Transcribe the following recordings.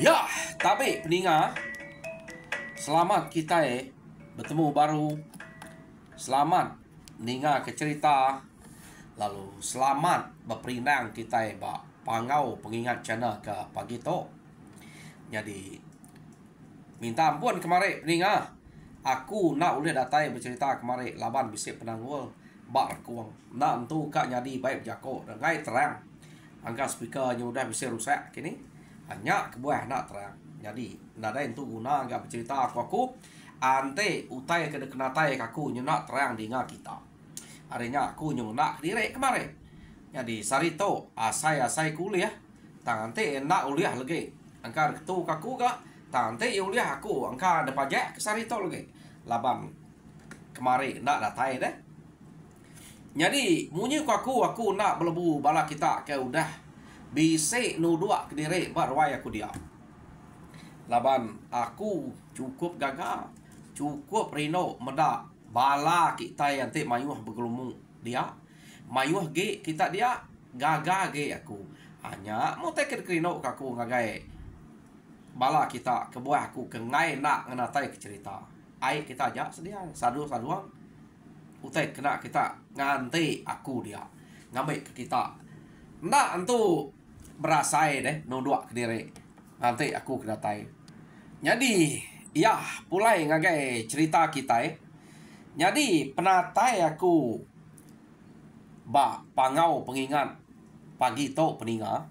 Ya, tapi peninga, selamat kita bertemu baru. Selamat ninga ke cerita. Lalu selamat berperinang kita bak pangau pengingat channel ke pagi tu. Jadi minta ampun kemarin peninga. Aku nak boleh datai bercerita kemarin laban bisik penanggul bak rekuang. Nak entu kak jadi baik jako dengan terang. Angka speakernya udah bisa rusak kini. Hanya kebuah nak terang. Jadi nada itu guna agak bercerita aku ante utai kena kenatai aku nyenak terang dengar kita. Harinya aku nyenak direk kemarin. Jadi sarito asai kuliah. Tangante enak uliah lagi. Angka tu kaku gak. Tangante uliah aku angka ada pajak ke sarito lagi. Labam kemarin nak datai deh. Jadi munyi aku nak belebu bala kita ke udah bisik nudua ke diri barwai aku dia. Laban aku cukup gagal. Cukup rino medak bala kita yang te mayuh bergelumung dia. Mayuh ge kita dia gagal ge aku. Hanya mau take rino aku ngagai. Bala kita kebuah aku ke ngai nak ngenatai ke cerita. Ai kita aja sedia sadu-saduang. Utai kena kita nganti aku dia. Ngambil ke kita. Nak entu berasai deh nodok ke diri. Nanti aku kena tai. Jadi ya pulai ngagai cerita kita Jadi penatai aku ba pangau pengingat pagi tu peninga.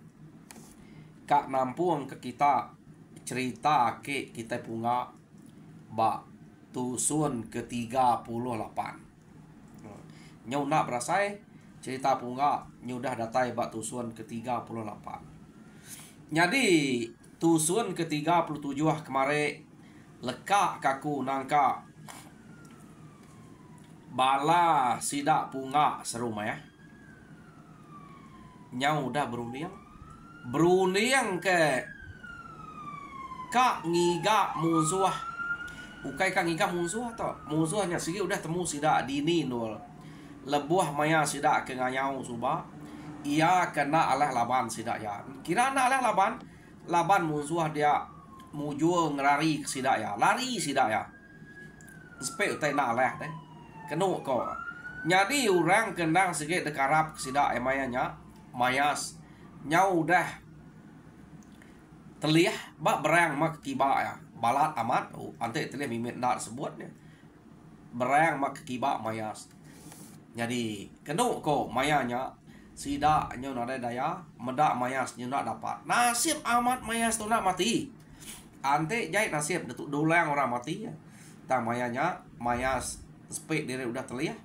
Kak nampung ke kita cerita ke kita punga ba tusun ke-38. Nyau nak berasai cerita punga nyudah datai bak tusun ke-38. Jadi tusun ke-37 kemarin lekak kaku nangka bala sidak punga serumah ya. Nyau dah beruniang ke kak ngiga musuh. Ukai kak ngiga musuh atau musuhnya segi udah temu sidak dini nol. Lebuah maya sidak ke ngayau suba. Ia kena alah laban sidak ya. Kira nak alah laban musuh dia mujur ngerari sidak ya. Lari sidak ya. Sepek utai nak alah deh. Kenu ko. Jadi orang kendang sikit dekarap sidak emayanya. Mayas nyau dah terliah bak berang mak kiba ya. Balat amat. Ante terliah mimit nak sebutnya. Berang mak kiba mayas. Jadi kenu ko mayanya sidak nyo nada daya medak mayas nyo nak dapat. Nasib amat mayas tu nak mati. Ante jahit nasib datuk dolang orang mati ya. Tang mayanya mayas spek diri udah terliah.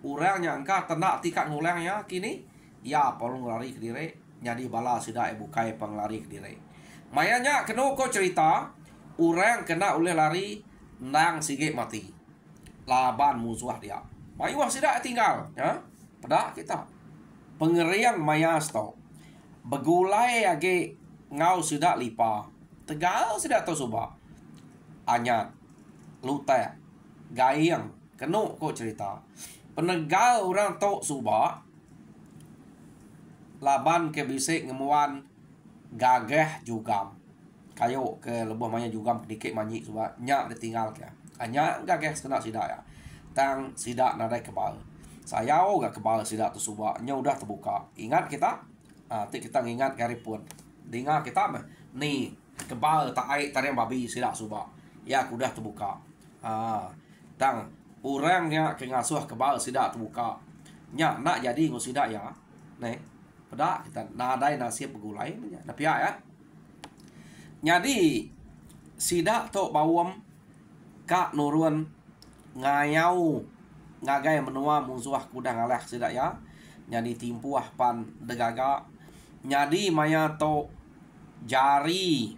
Urangnya angka tenak tikat ngulangnya kini ya perlu lari ke diri. Jadi bala sidak bukai penglari ke diri. Mayanya kenu ko cerita urang kena oleh lari nang sigit mati. Laban musuh dia. Mayuah sidak tinggal ya. Pada kita pengerian mayas tau. Begulai age ngau sidak lipa. Tegal sidak tau subak. Anyat lutai gayang kenu ko cerita. Penegal orang tau subak. Laban ke bisik ngemuan gagah jugam. Kayo ke lebuh maya jugam dikit manyi subak. Nyak ditinggal ke. Hanya gagah kena sidak ya. Tang sidak nadai kebal. Sayau gak kebal sidak tu subaknya udah terbuka. Ingat kita? Nanti kita ingat kari pun. Dengar kita ni kebal tak air tarian babi sidak subak. Ya udah terbuka. Tang orangnya ke ngasuh kebal sidak terbuka. Nya nak jadi ngau sidak ya. Nih. pedak kita nadai nasib begulai na pia ya. Jadi sida to bawam kak nurun ngayau ngagai menua musuh kuda ngalah sida ya. Jadi timpuah pan degaga. Jadi maya to jari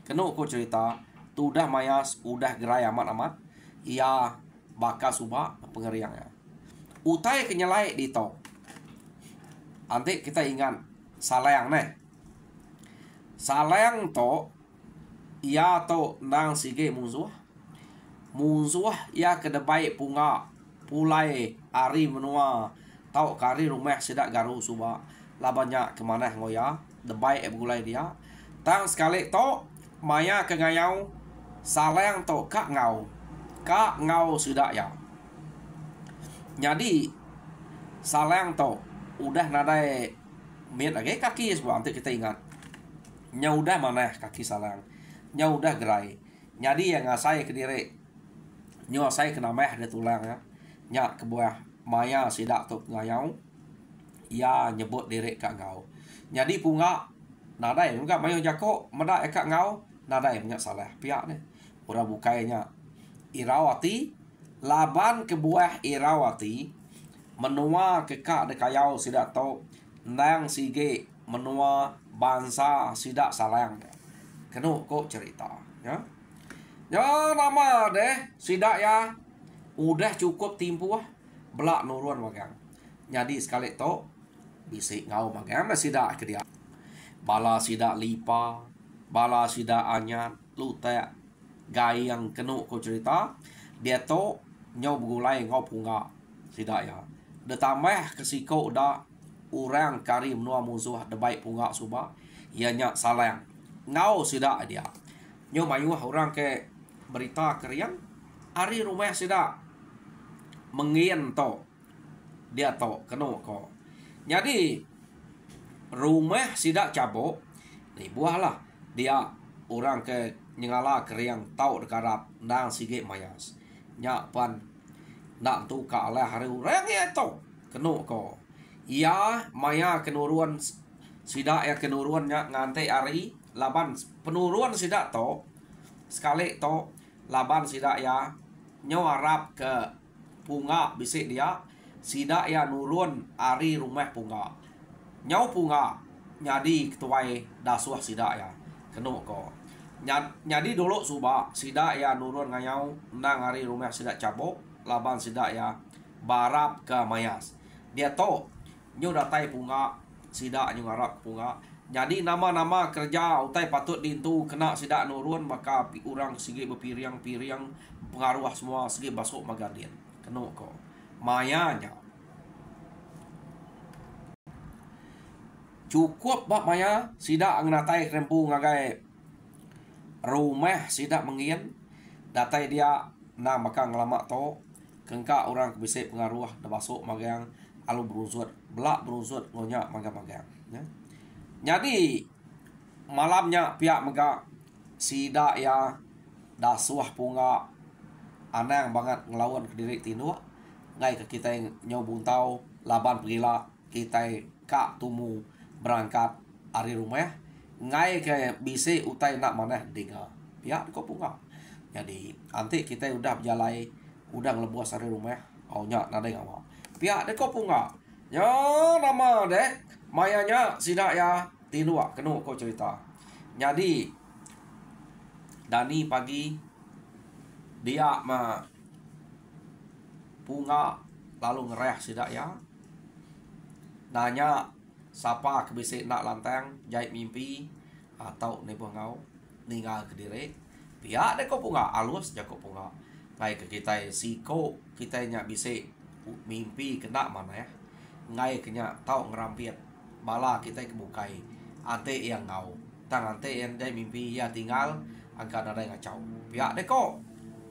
kenu ko cerita tudah mayas udah gerai amat ia baka subak pengeriangnya utai kenyalai di to nanti kita ingat salayang salayang to ia to nang sige musuh ia kedebai punga pulai ari menua tau kari rumah sidak garu subak labanya kemana ngoya debai begulai dia tang sekali to maya ke ngayau salayang to kak ngau sudah ya. Jadi salayang to udah nadai miet lagi kaki sebab nanti kita ingat nya udah mana kaki salayang nya udah gerai. Jadi yang ngasai ke diri nyo saya kena meh ada tulang ya nya ke buah maya sidak to ngayau ia nyebut diri kak ngau. Jadi punga nadai enggak mayo jako meda kak ngau nadai punya salah pihak ni ura bukainya Irawati laban ke buah Irawati menua ke kak dekayau sidak to nang sige menua bangsa sidak salayang kenu kok cerita ya nama deh sidak ya udah cukup timpuah belak nurun magang. Jadi sekali to bisik ngau magang sidak ke dia bala sidak lipa bala sida anyat lutek gai yang kenu ko cerita dia to nyau begulai ngau punga sida ya detambah kesiko da urang kari menua musuh debai punga suba ianya salayang ngau sida dia nyau mayuh orang ke berita keriang ari rumah sida mengien to dia to kenu ko. Jadi rumah sida cabok ni buahlah dia orang ke nyengala keriang tau dekarap nang sige mayas nya pan nak tu ka ala hari urang ya to kenu ko ia maya kenuruan sida ya kenuruan nya ngantai ari laban penuruan sida to sekali to laban sida ya nyo arab ke punga bisik dia sida ya nurun ari rumah punga nyau punga nyadi ketuai dasuah sida ya kenu ko nyadi dulu suba sida ya nurun ngayau nang hari rumah sida cabok laban sida ya barap ke mayas dia to nyu datai punga sida nyu ngarap punga. Jadi nama-nama kerja utai patut dintu kena sida nurun maka urang sigi bepiriang-piriang pengaruh semua sigi basuk magadin kenu ko mayanya cukup bak maya sida angnatai krempu ngagai rumah sida mengien datai dia na maka ngelama to kengka orang bisa pengaruh da basuk magang alu berusut belak berusut ngonya magang-magang ya. Jadi malamnya pihak mega sida ya dasuah punga anang banget ngelawan ke diri tinu ngai ke kita yang nyobung tau laban pergila kita kak tumu berangkat hari rumah ngai ke bisi utai nak mana dengar pihak kau punga. Jadi nanti kita udah berjalai udah ngelebuas hari rumah aunya nada ngawak pihak de kau punga ya nama deh mayanya sida ya tinua kenu kau cerita. Jadi Dani pagi dia ma punga lalu ngereh sida ya nanya siapa kebisik nak lantang jahit mimpi atau nebuh ngau ninggal ke diri pihak dek kau punga alus jago punga ngai ke kita siko kita nya bisik mimpi kena mana ya ngai kenya tau ngerampiat bala kita kebukai ante yang ngau tang ante yang dai mimpi ya tinggal angka ada yang ngacau pihak dek kau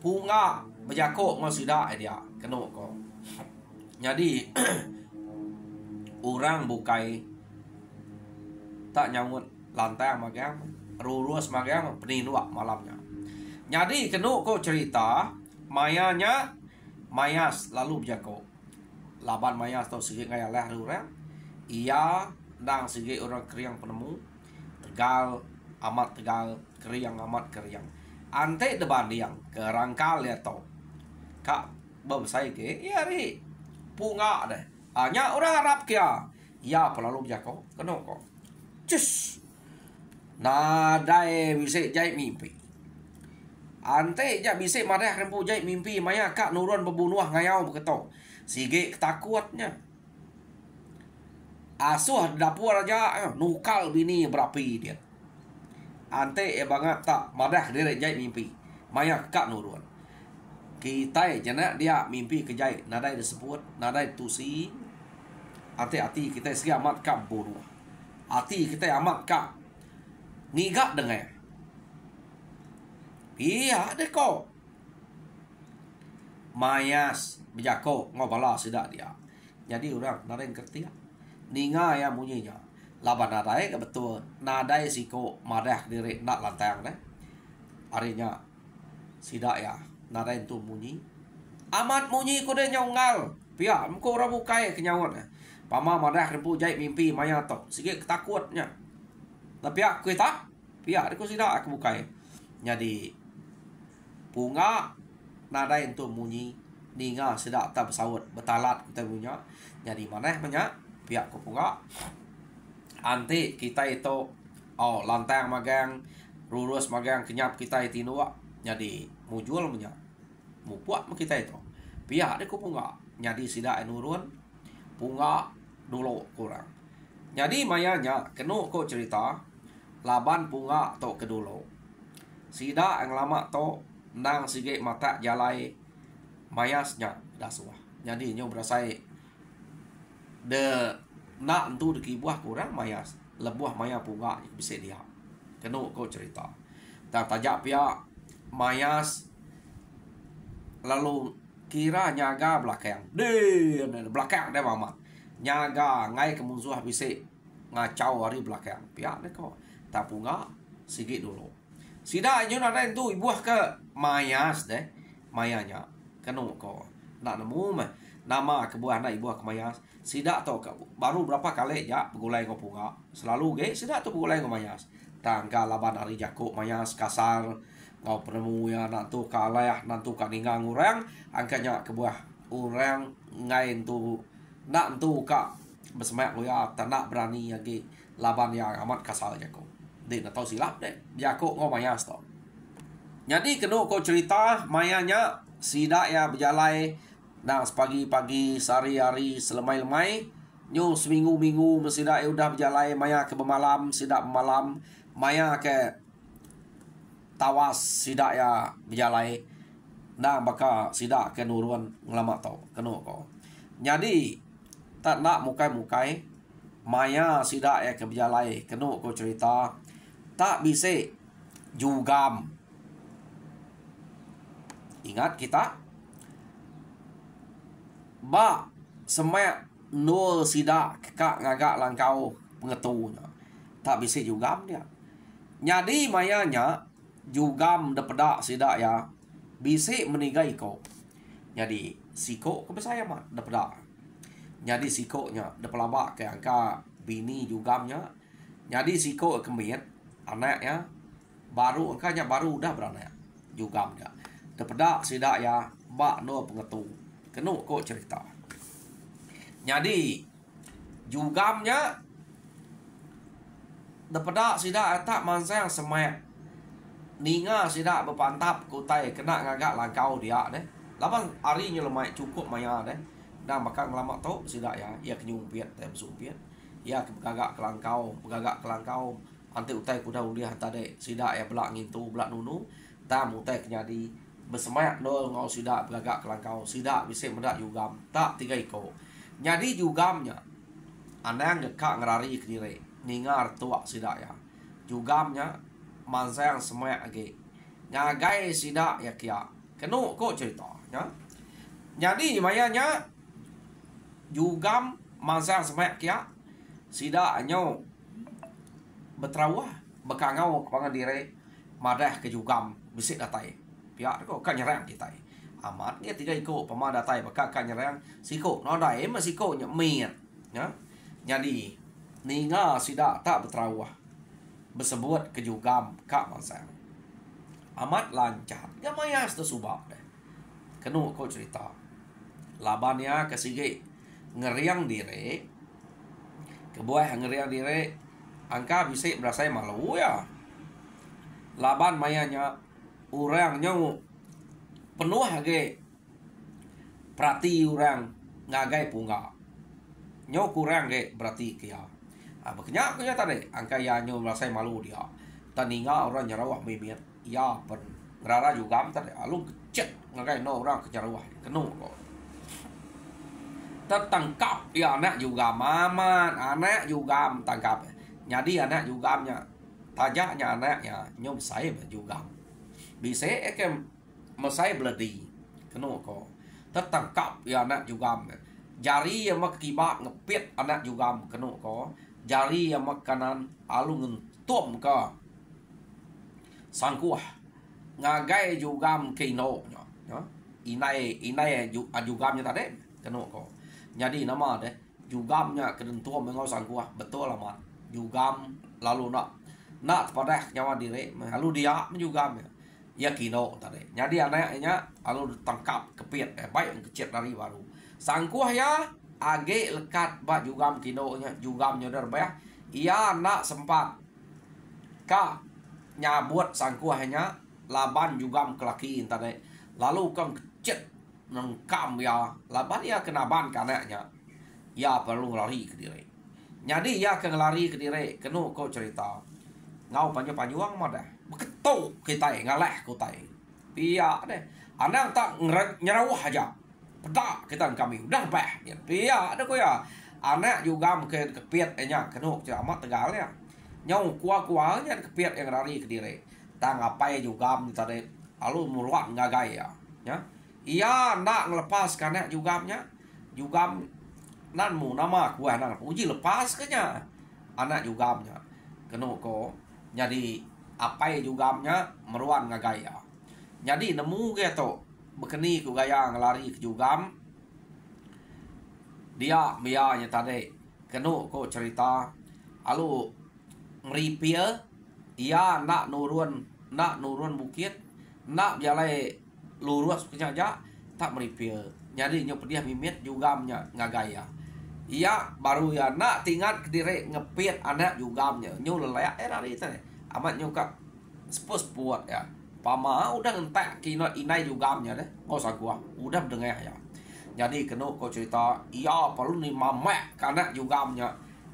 punga berjako ngasida dia kena kau. Jadi orang bukai tak nyamut lantai magang rurus magang peninduak malamnya. Jadi kenu ko cerita mayanya mayas lalu berjako laban maya atau sige ngaya lah orang ia nang sige orang keriang penemu tegal amat tegal keriang amat keriang ante deban yang kerangkal ya to kak babsai ke ya ri punga deh hanya orang Arab kia ya pelalu jako keno kok cus nadai bisa jai mimpi ante ja bisa marah rempu jai mimpi maya kak nurun bebunuh ngayau beketo sige ketakuatnya asuh dapur aja nukal bini berapi dia ante banget tak marah dia jai mimpi maya kak nurun kita jana dia mimpi kejai nadai disebut nadai tusi hati-hati kita segi amat kak bunuh hati kita amat kak ngigak dengar iya deh kok mayas bijako ngobala sidak dia jadi orang nadai ngerti ya ninga ya bunyinya laban nadai ke betul nadai siko marah diri nak lantang deh harinya sidak ya nadai tu bunyi amat bunyi ko deh nyongal pihak mko rabu kai kenyawan pama marah rempu jai mimpi maya to sikit ketakutnya tapi aku tak pihak aku sidak aku bukai jadi bunga nadai tu bunyi ninga sidak tak bersawut betalat kita punya jadi mana banyak pihak ku bunga anti kita itu lantang magang lurus magang kenyap kita itu nuak jadi mujual punya mupuat kita itu pihak dia ku bunga jadi sidak nurun bunga dulu kurang jadi mayanya kenu ko cerita laban bunga to kedulu sidak yang lama to nang sige mata jalai mayasnya dasuah jadi nyo berasai de nak entu de kibuah kurang mayas lebuah maya bunga bisa dia kenu ko cerita tak tajak pia mayas lalu kira nyaga belakang de belakang dia mama nyaga ngai ke musuh bisa ngacau hari belakang pia de ko tak bunga sige dulu sida nyo nada itu ibuah ke mayas deh mayanya kenu ko nak nemu mah nama kebuah nak ibuah ke mayas sida to baru berapa kali ya begulai ko bunga selalu ge sida to begulai ko mayas tangga laban hari jako mayas kasar ngau penemu ya nak tu kalah nak tu kaningang orang angkanya kebuah orang ngai tu nak tu ka bersemak lo ya tak nak berani lagi laban yang amat kasar jako dia nak tahu silap deh jako ngau mayas to jadi kena ko cerita mayanya sidak ya berjalai nah pagi-pagi sehari-hari selemai-lemai nyu seminggu-minggu sidak ya udah berjalai maya ke bemalam sidak bemalam maya ke tawas sidak ya berjalai nah baka sidak ke nurun ngelamak tau kena ko jadi tak nak mukai-mukai maya sidak ya ke berjalai kena ko cerita tak bisa jugam ingat kita ba semak nol sidak kak ngagak langkau pengetunya tak bisa jugam dia jadi mayanya jugam depedak sidak ya bisa menigai ko jadi siko kebesaya mah depedak jadi sikonya depelabak ke angka bini jugamnya jadi siko kemit anaknya baru angkanya baru udah beranak jugam dia depedak sidak ya bak no pengetu kenu kok cerita jadi jugamnya depedak sidak tak mansang semak ninga sidak berpantap kutai kena ngagak langkau dia deh lapan harinya lemai cukup maya deh nah maka ngelamak tau sidak ya ia kenyumpiat tem sumpiat ia begagak kelangkau ante utai kuda uliah tadi sidak ya belak ngintu belak nunu tam utai kenyadi bersemak no ngau sidak begagak kelangkau sidak bisa mendak jugam tak tiga iko jadi jugamnya anang ngekak ngerari kediri ningar tua sidak ya jugamnya mansang semak lagi ngagai sidak ya kia kenu kok cerita ya jadi mayanya jugam mansang semak kia sidak nyo betrawah bekangau kepangan diri madah ke jugam bisik datai pihak kok kan nyerang kita amat dia tidak ikut pemadatai bakal nyerang siko no dai masiko nya miat ya. Jadi ninga sida tak berterawah bersebut kejugam kak masang amat lancar gamayas tu subab deh kenu ko cerita labannya kesige ngeriang diri kebuah ngeriang diri angka bisa berasa malu ya laban mayanya urangnya penuh hage perhati orang ngagai punga nyo kurang ge berarti kia bekenya tadi angka ya nyo merasa malu dia taninga orang nyarawah mimit ya pen ngerara juga tadi alung kecet ngagai no orang kejarawah kenu kok tertangkap ya anak juga maman anak juga tangkap jadi anak juga nya tajaknya anaknya nyom saya juga bisa ekem mesai beledi kenu ko tertangkap ya anak juga jari yang mak kibat ngepit anak juga kenu ko jari yang mak kanan alung ngentum ke sangkuah ngagai juga kino nya inai juga nya tadi kenu ko jadi nama deh juga nya kedentuam mengau sangkuah betul amat juga lalu nak pada nyawa diri lalu dia juga ya kino tadi jadi anaknya lalu ditangkap kepit baik kecil dari baru sangkuah ya age lekat ba juga kino nya juga nyodar bah ia nak sempat ka nyabut sangkuahnya laban juga kelaki tadi lalu kang kecil nengkam ya laban ya kenaban kanaknya ya perlu lari ke diri jadi ya kang lari ke diri kenu kau cerita ngau panjang mah dah beketuk kita ngaleh kutai pia deh anak tak nyerawah aja pedak kita kami udah bah pia ada ko ya anak juga mungkin kepiat nya kenu amat tegal ya nyau kuah-kuahnya kepiat yang lari ke diri tang apa juga tadi lalu muluan ngagai ya iya nak ngelepas karena juga nanmu nama kuah nak uji lepas kenya anak juga kenu ko jadi apa juga meruan ngagaya jadi nemu gitu bekeni ku gaya ngelari ke juga dia bianya tadi kenu ko cerita alu meripia ia nak nurun bukit nak jalai lurus penyaja tak meripia jadi nyop dia mimit juga ngagaya iya baru ya nak tinggal ke diri ngepit anak juga nyu lelek hari itu amat nyuka sepus buat ya pama udah ngentek kino inai juga deh nggak usah gua udah dengar ya jadi kenu kau cerita iya perlu nih mamek karena juga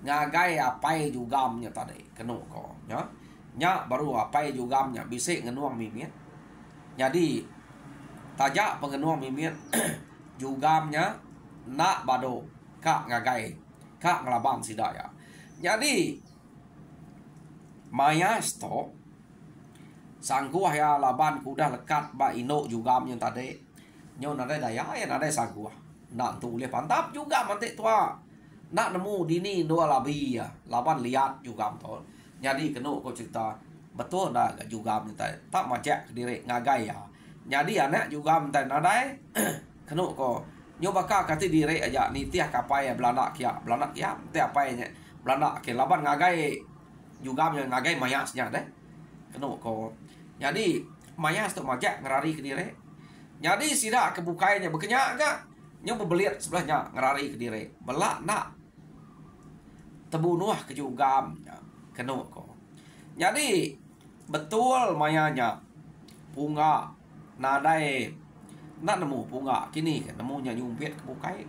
ngagai apa juga tadi kenu kau nya baru apa juga bisa ngenuang mimit jadi tajak pengenuang mimit juga nak bado kak ngagai kak ngelabang sidak ya jadi mayas to sangkuah ya laban kuda lekat ba ino juga yang tadi nyo nade daya ya nade sangkuah nak tulis pantap juga mantik tua nak nemu dini dua labi ya laban lihat juga to jadi kenu ko cerita betul dah juga minta tak macak diri ngagai ya jadi anak juga minta nade kenu ko nyoba kati diri aja ni tiah kapai belanda kia tiap apa nya belanda ke laban ngagai juga yang ngagai mayasnya deh kenu ko jadi mayas tu majak ngerari ke diri jadi sida kebukainya bekenya enggak nyoba belit sebelahnya ngerari ke diri belak nak tebunuh ke juga kenu ko jadi betul mayanya punga nadai nak nemu punga kini kan nemunya nyumpit ke bukai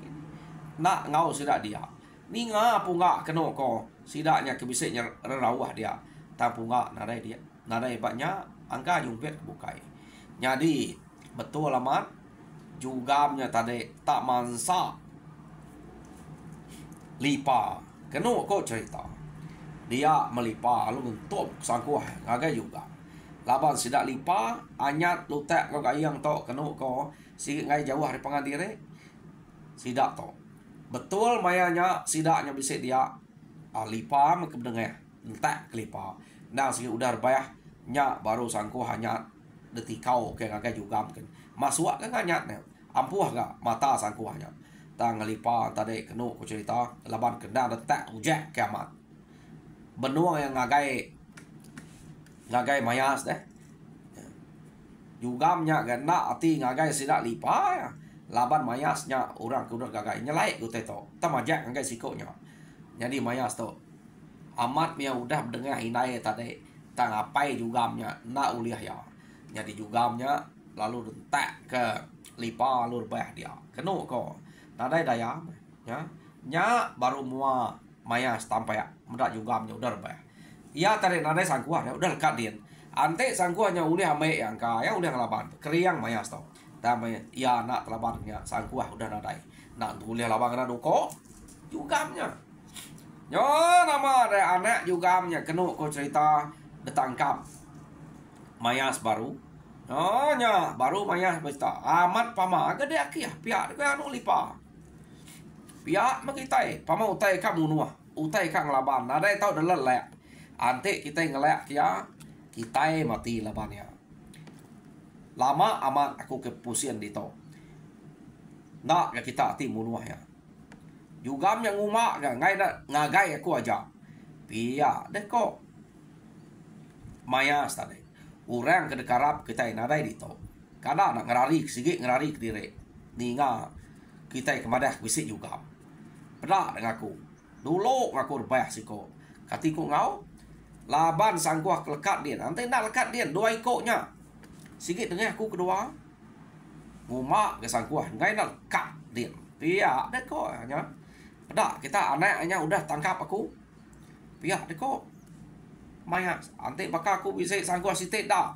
nak ngau sida dia ni nga punga kenu ko sidaknya kebisiknya rerawah dia tak punga nadai dia nadai banyak angka nyumpit ke bukai jadi betul amat juga tadi tak mansa lipa kenu ko cerita dia melipa lalu untuk sangkuah ngagai juga laban sidak lipa anyat lutek kau gayang to kenu ko sikit ngai jauh dari pengandire sidak to betul mayanya sidaknya bisa dia lipa mendengar entek lipa nah sikit udah bayah nya baru sangkuah hanya detikau kayak ngagai juga mungkin Masuk ke nganyat ne. Ampuh ga mata sangkuahnya. Tang ngelipa tadi kenu ku cerita laban kena letak ujek kiamat. Benua yang ngagai mayas deh. Jugamnya gana ati ngagai sidak lipa ya. Laban mayasnya orang kuda gagai nyelai ku teto. Tamajak ngagai sikonya. Jadi mayas tu amat mia udah mendengar inai tadi tang apai jugamnya nak uliah ya. Jadi jugamnya lalu rentak ke lipa lalu bah dia. Kenu ko. Nadai daya ya. Nya baru mua mayas tampai mendak jugamnya udah bah. Ia tarik nadai sangkuah ya udah lekat dia. Ante sangkuahnya uliah ame yang kaya uliah ngelaban. Keriang mayas tau. Tamai ia nak telabannya sangkuah udah nadai. Nak uliah labang kena duko jugamnya. Yo nama ada anak jugamnya kenu ko cerita ditangkap mayas baru. Oh nya baru mayas berita amat pama gede akia pihak ko anu lipa. Pihak makitai pama utai ka munua utai ka ngelaban ada tau dah lelek. Ante kita ngelek kia kita mati labannya. Lama amat aku kepusian di to. Nak ya kita ti munua ya. Jugam yang umak kan ngagai aku aja. Pia deh kok. Mayas tadi. Orang kedekarap kita nadai di to. Karena nak ngerari sikit ngerari ke diri. Ninga kita kemadah bisik juga. Pedak dengan aku. Dulu ngaku rebah siko. Katiku ngau. Laban sangkuah lekat dia. Nanti nak lekat dia dua ikutnya. Sikit dengan aku kedua. Ngumak ke sangkuah. Ngai nak lekat dia. Pia deh kok hanya. Pedak kita anaknya udah tangkap aku. Pihak deko. Maya ante bakal aku bisa sanggup sitik dah.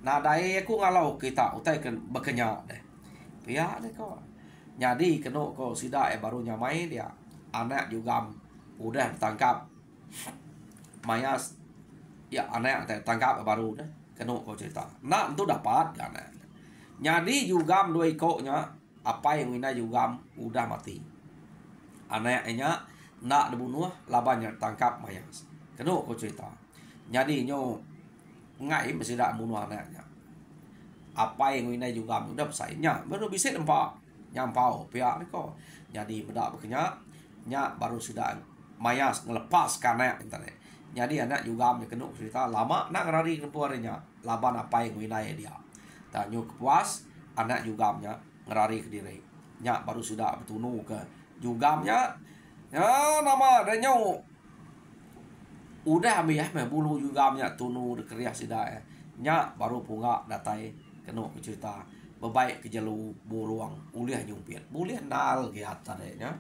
Nah dai aku ngalau kita utai ke bekenya deh. Pihak deko. Jadi kena ko sida baru nyamai dia. Anak juga udah tangkap. Mayas ya anak tangkap baru deh. Kena ko cerita. Nak itu dapat kan. Jadi juga dua ikutnya apa yang mina juga udah mati. Anaknya nak dibunuh labannya tangkap mayas. Kena aku cerita. Jadi nyo ngai mesti dak bunuh anaknya. Apa yang ini juga udah besarnya baru bisa nampak nyampau pihak ni ko. Jadi bedak berkenyak nya baru sudah mayas ngelepas anak internet. Jadi anak juga kena cerita lama nak ngerari kepuarnya laban apa yang wilayah dia. Tanya kepuas anak juga ngerari ke diri. Nya baru sudah bertunu ke jugamnya ya nama adanya udah ambil ya bulu jugamnya tunu dekeriah sida ya nya baru punga datai kena aku cerita bebaik ke jelu buruang uliah nyumpit buliah nal giat tadenya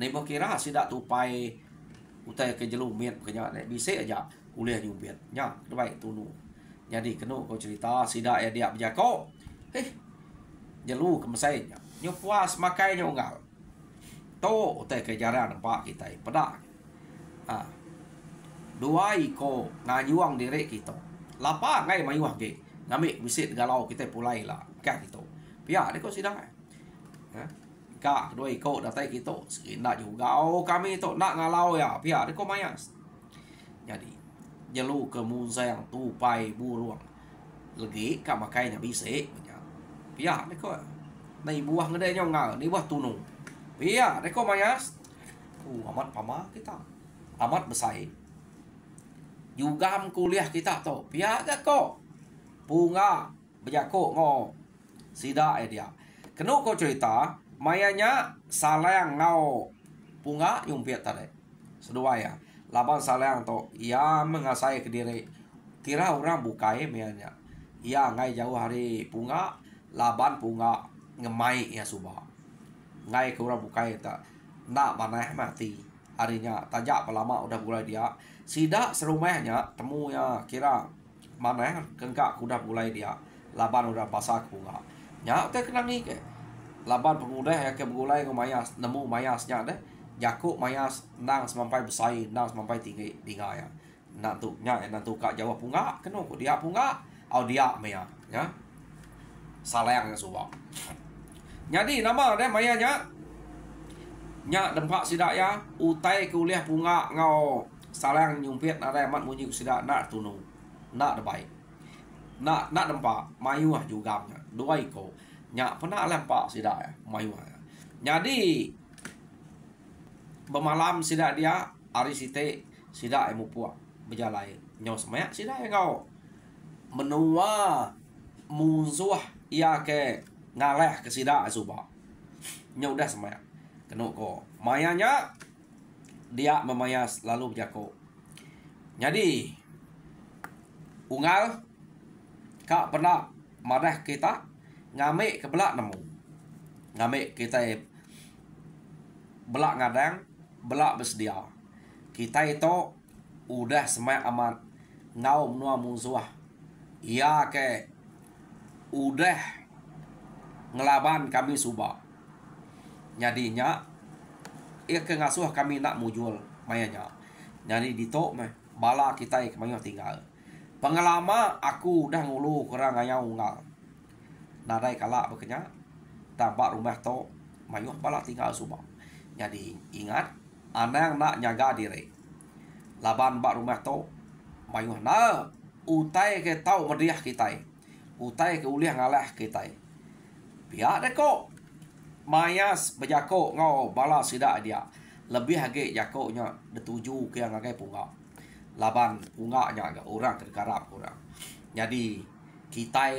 nih kira sida tupai utai ke jelu miet kenya bisa aja uliah nyumpit nya baik tunu jadi kena aku cerita sida ya dia berjako jelu kemesainya nyupuas makainya unggal. To utai kejaran pak kita pedak. Dua iko ngayuang diri kita. Lapa ngai mayuang ke. Ngamik bisit galau kita pulai lah. Kak gitu. Pia deko sidang. Kak dua iko datai kita. Nak juga kami itu nak ngalau ya. Pia deko mayas. Jadi jelu ke musa yang tupai buruang. Lagi kak makainya bisik. Pia deko Nai buah ngede nyongal, ni buah tunu. Iya, deko mayas. Amat pama kita. Amat besar. Juga kuliah kita tu. Pia deko. Bunga berjako ngo. Sida dia. Kenu ko cerita, mayanya salayang ngau bunga yumpit tadi. Sedua ya. Laban salayang tu, ia mengasai ke diri. Kira orang bukai mayanya. Ia ngai jauh hari bunga, laban bunga ngemai ya subah ngai ke orang bukai tak nak manah mati harinya tajak pelama udah mulai dia sidak serumahnya temu ya kira manah kengkak udah mulai dia laban udah basah bunga nya teh kenang ni ke laban pengudah ya ke bulai mayas nemu mayasnya deh jakuk mayas nang sampai besar nang sampai tinggi dinga ya nantuknya nantu kak jawab bunga kena dia bunga au dia maya ya salayang yang subah. Jadi nama ada mayanya nya dempak sidak ya utai kuliah bunga ngau salang nyumpit ada amat munyi sidak nak tunu nak baik nak dempak mayuah juga nya dua iko nya pernah lempak sidak ya mayuah. Jadi bemalam sidak dia hari site sidak emu puak berjalan nyaw semak sidak ya kau menua musuh ia ke ngaleh ke sidak suba nya udah semak kena ko mayanya dia memayas lalu berjako. Jadi unggal kak pernah madah kita ngamik ke belak nemu ngamik kita belak ngadang belak bersedia kita itu udah semak amat ngau menua musuh ia ke udah ngelaban kami suba nyadinya ia ke ngasuh kami nak mujul mayanya jadi ditok meh bala kita kemayah tinggal pengelama aku udah ngulu kurang ayau unggal nadai kalak bekenya tampak rumah to mayuh bala tinggal suba. Jadi ingat anang nak nyaga diri laban bak rumah to mayuh na utai ke tau mediah kita utai ke uliah ngalah kita pihak deko mayas bejako ngau bala sidak dia lebih hage jako nya detuju ke yang agai punga laban punga nya agak orang kedekarap orang. Jadi kita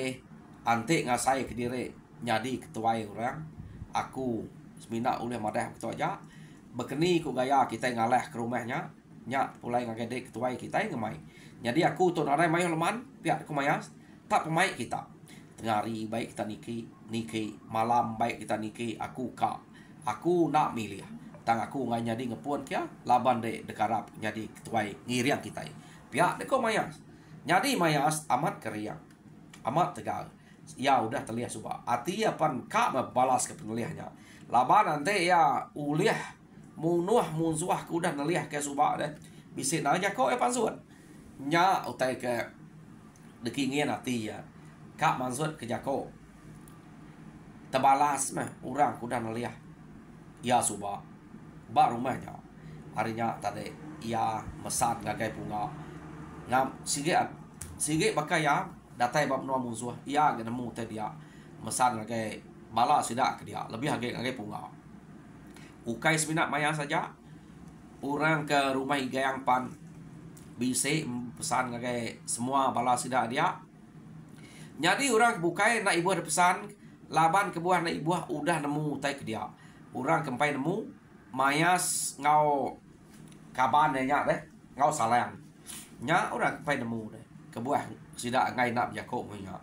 ante ngasai ke diri jadi ketua orang aku semina oleh madah ketua aja bekeni ku gaya kita ngalah ke rumahnya nya pulai ngagede ketua kita ngemai. Jadi aku tu narai mayo leman pihak ku mayas tak pemai kita tengari baik kita niki malam baik kita niki aku nak milih tang aku ngai jadi ngepun kia laban de dekarap jadi ketua ngiriang kita pihak de ko mayas. Jadi mayas amat keriang amat tegal ya udah terlihat suba ati apan kak balas ke peneliahnya laban nanti ya uliah munuah munsuah ku udah neliah ke suba deh bisik aja kok ya pansuan nya utai ke dekingin ati ya kak mansud ke jako tebalas mah orang ku udah neliah ya suba ba rumahnya harinya tadi ya mesan ngagai bunga ngam sige bakai ya datai bab nuah musuh ia nemu teh dia mesan ngagai bala sidak ke dia lebih ngagai bunga ukai seminat maya saja orang ke rumah igayang pan bise pesan ngagai semua bala sidak dia. Jadi orang bukai nak ibu ada pesan laban ke buah nak ibu udah nemu tai ke dia orang kempai nemu mayas ngau kaban nya deh ngau salang nya orang kempai nemu deh ke buah sidak ngai nak jako punya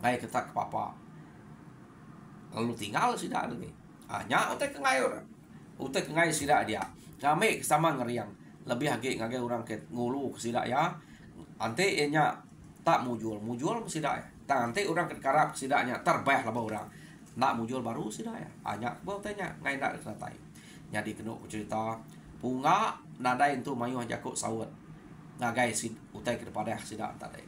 ngai ketak papa lalu tinggal sidak lagi nya utek ngai orang utek ngai sidak dia ngame sama ngeriang lebih hage ngagai orang ke ngulu ke sidak ya ante nya tak mujul sidak ya tak ante orang ke karap sidaknya terbah lah orang nak mujul baru sidak ya hanya bau tanya ngai nak kenatai. Jadi kena cerita bunga nadai itu mayuh jako sawat ngagai sid utai kepada sidak tadi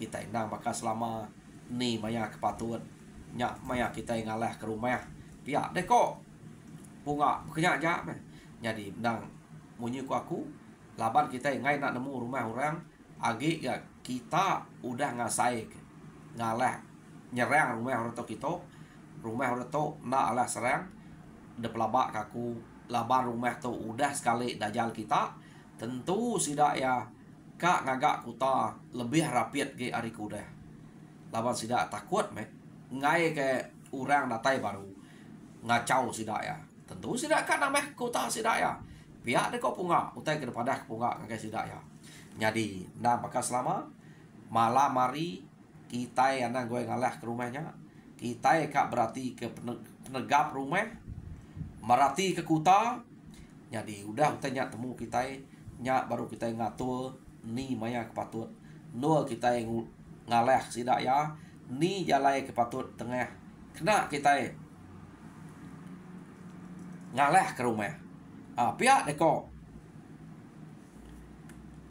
kita indang bakal selama ni maya kepatut nya maya kita ngalah ke rumah pihak deko bunga kenya aja jadi indang munyi ku aku laban kita ngai nak nemu rumah orang agi ya kita udah ngasai ngalah nyerang rumah orang to kita rumah orang to nak alah serang de pelabak kaku laban rumah tu udah sekali dajal kita tentu sidak ya kak ngagak kuta lebih rapiat ke ari kuda laban sidak takut ngai ke orang datai baru ngacau sidak ya tentu sidak kan nameh kuta sidak ya pihak de kok punga utai ke depada punga ngai sidak ya. Jadi nah bakal selama malam mari kita yang gue ngalah ke rumahnya kita kak berarti ke penegap rumah merati ke kuta. Jadi udah tanya temu kita nya baru kita ngatur ni maya kepatut no kita yang ngalah sidak ya ni jalai kepatut tengah kena kita ngalah ke rumah pihak deko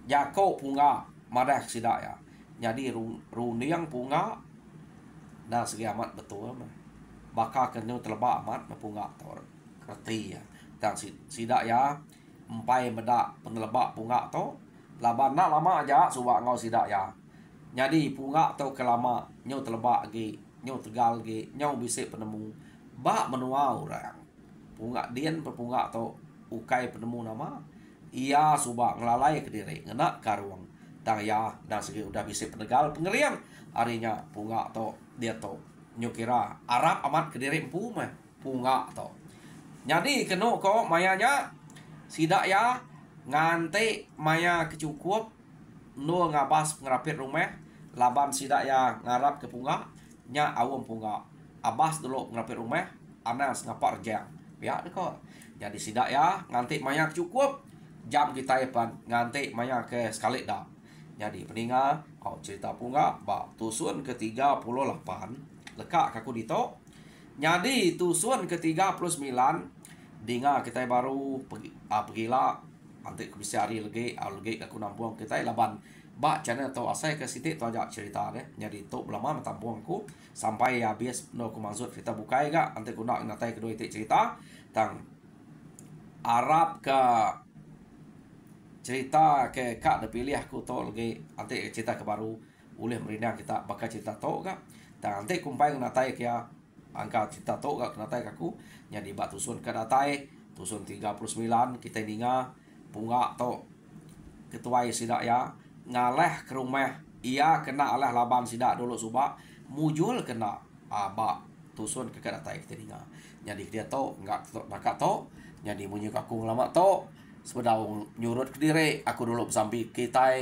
jako punga madah sidak ya. Jadi runiang punga dan segi amat betul bakal kena terlebak amat punga tor kerti ya dan sidak ya empai medak penelebak punga to laban nak lama aja suba ngau sidak ya Jadi punga atau kelama nyau telebak ge, nyau tegal ge, nyau bisik penemu. Ba menua orang. Punga dian perpunga atau ukai penemu nama. Ia suba ngelalai ke diri, ngena karuang. Dang ya, dan segi udah bisik penegal pengerian. Arinya punga atau dia to nyukira Arab amat ke diri empu mah punga atau. Jadi kenu ko mayanya sidak ya ngante maya kecukup nu ngabas ngerapit rumah laban sidak ya ngarap ke punga nya awam punga abas dulu ngerapit rumah anas ngapar jang ya kok. Jadi sidak ya ngante maya cukup jam kita epan ngante maya ke sekali dah. Jadi peninga kau cerita punga ba tusun ke-38 lekak kaku dito. Jadi tusun ke-39 dinga kita baru pergilah nanti bisa hari lagi aku nampung kita laban ba channel atau asai ke situ tu aja cerita deh. Jadi tu lama tampung aku sampai habis no aku maksud kita bukai ga nanti aku nak ngatai kedua itu cerita tang Arab ke cerita ke kak dah pilih aku tu lagi nanti cerita ke baru boleh merindang kita bakal cerita tu ga tang nanti kumpai ngatai kia angka cerita tu ga ngatai aku jadi ba tusun ke datai tusun 39 kita ninga punga tu ketua sidak ya ngaleh ke rumah ia kena aleh laban sidak dulu subak mujul kena ba tusun ke datai kita ninga. Jadi dia tu enggak bakat tu jadi munyi aku lama tu sebedau nyurut ke diri aku dulu sampai kita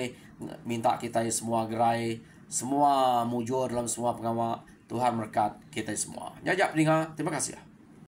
minta kita semua gerai semua mujur dalam semua pengama Tuhan berkat kita semua. Jajak ninga terima kasih.